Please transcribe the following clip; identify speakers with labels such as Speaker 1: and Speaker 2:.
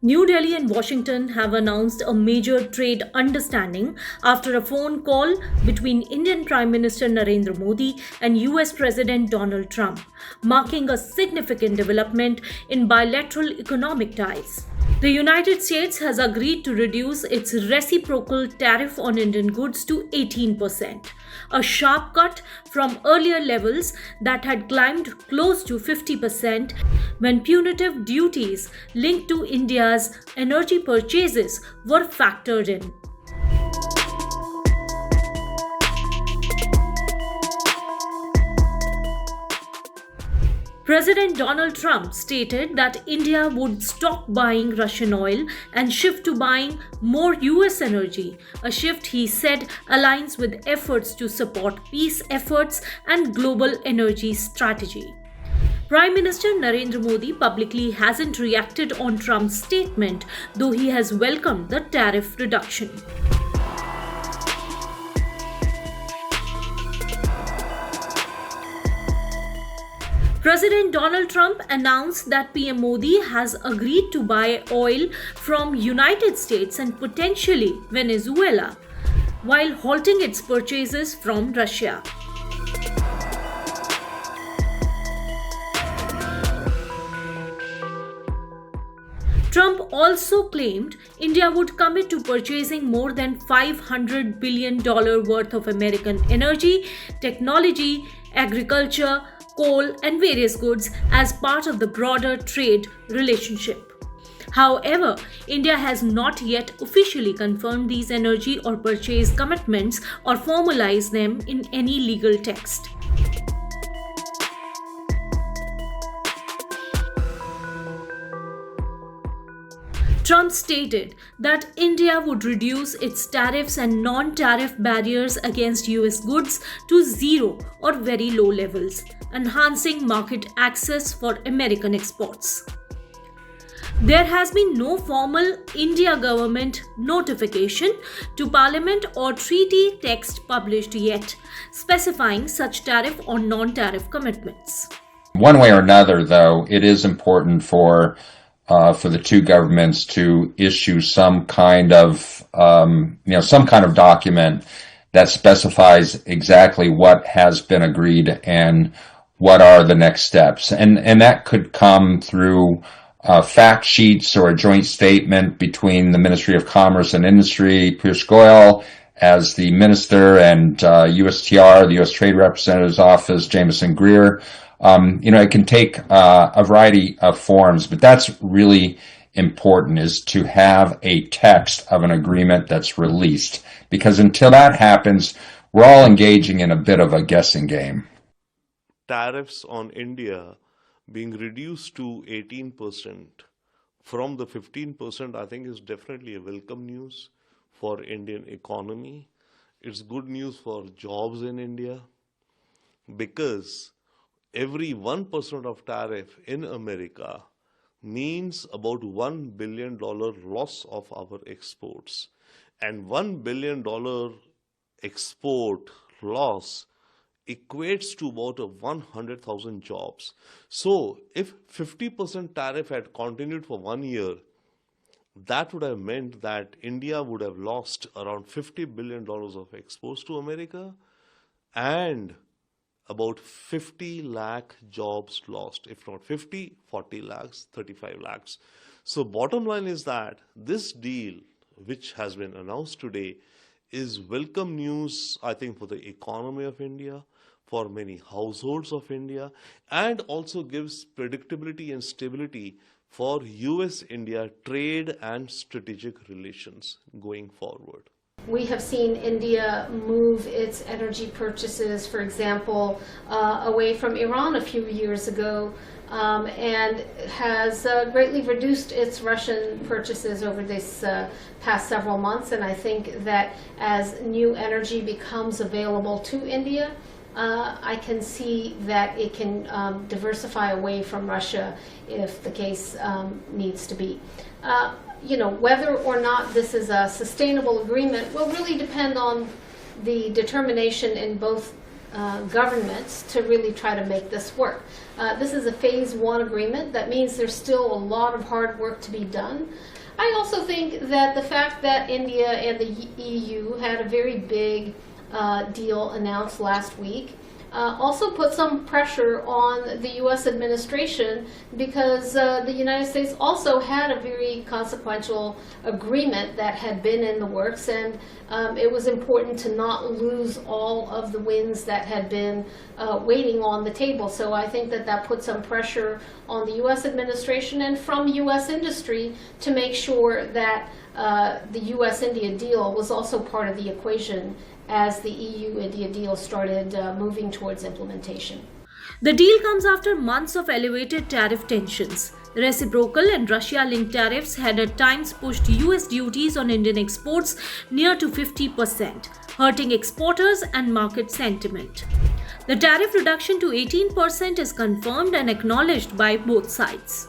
Speaker 1: New Delhi and Washington have announced a major trade understanding after a phone call between Indian Prime Minister Narendra Modi and US President Donald Trump, marking a significant development in bilateral economic ties. The United States has agreed to reduce its reciprocal tariff on Indian goods to 18%, a sharp cut from earlier levels that had climbed close to 50% when punitive duties linked to India's energy purchases were factored in. President Donald Trump stated that India would stop buying Russian oil and shift to buying more US energy, a shift he said aligns with efforts to support peace efforts and global energy strategy. Prime Minister Narendra Modi publicly hasn't reacted on Trump's statement, though he has welcomed the tariff reduction. President Donald Trump announced that PM Modi has agreed to buy oil from United States and potentially Venezuela, while halting its purchases from Russia. Trump also claimed India would commit to purchasing more than $500 billion worth of American energy, technology, agriculture, coal, and various goods as part of the broader trade relationship. However, India has not yet officially confirmed these energy or purchase commitments or formalized them in any legal text. Trump stated that India would reduce its tariffs and non-tariff barriers against US goods to zero or very low levels, enhancing market access for American exports. There has been no formal India government notification to Parliament or treaty text published yet, specifying such tariff or non-tariff commitments.
Speaker 2: One way or another, though, it is important for the two governments to issue some kind of document that specifies exactly what has been agreed and what are the next steps. And that could come through fact sheets or a joint statement between the Ministry of Commerce and Industry, Piyush Goyal as the minister, and USTR, the U.S. Trade Representative's Office, Jameson Greer. It can take a variety of forms, but that's really important, is to have a text of an agreement that's released, because until that happens, we're all engaging in a bit of a guessing game.
Speaker 3: Tariffs on India being reduced to 18% from the 15%, I think is definitely a welcome news for Indian economy. It's good news for jobs in India, because every 1% of tariff in America means about $1 billion loss of our exports. And $1 billion export loss equates to about 100,000 jobs. So if 50% tariff had continued for 1 year, that would have meant that India would have lost around $50 billion of exports to America and about 50 lakh jobs lost. If not 50, 40 lakhs, 35 lakhs. So bottom line is that this deal, which has been announced today, is welcome news, I think, for the economy of India, for many households of India, and also gives predictability and stability for US-India trade and strategic relations going forward.
Speaker 4: We have seen India move its energy purchases, for example, away from Iran a few years ago, and has greatly reduced its Russian purchases over this past several months. And I think that as new energy becomes available to India, I can see that it can diversify away from Russia if the case needs to be. Whether or not this is a sustainable agreement will really depend on the determination in both governments to really try to make this work. This is a phase one agreement. That means there's still a lot of hard work to be done. I also think that the fact that India and the EU had a very big deal announced last week also put some pressure on the U.S. administration, because the United States also had a very consequential agreement that had been in the works, and it was important to not lose all of the wins that had been waiting on the table. So I think that that put some pressure on the U.S. administration and from U.S. industry to make sure that the U.S.-India deal was also part of the equation as the EU-India deal started moving towards implementation.
Speaker 1: The deal comes after months of elevated tariff tensions. Reciprocal and Russia-linked tariffs had at times pushed US duties on Indian exports near to 50%, hurting exporters and market sentiment. The tariff reduction to 18% is confirmed and acknowledged by both sides.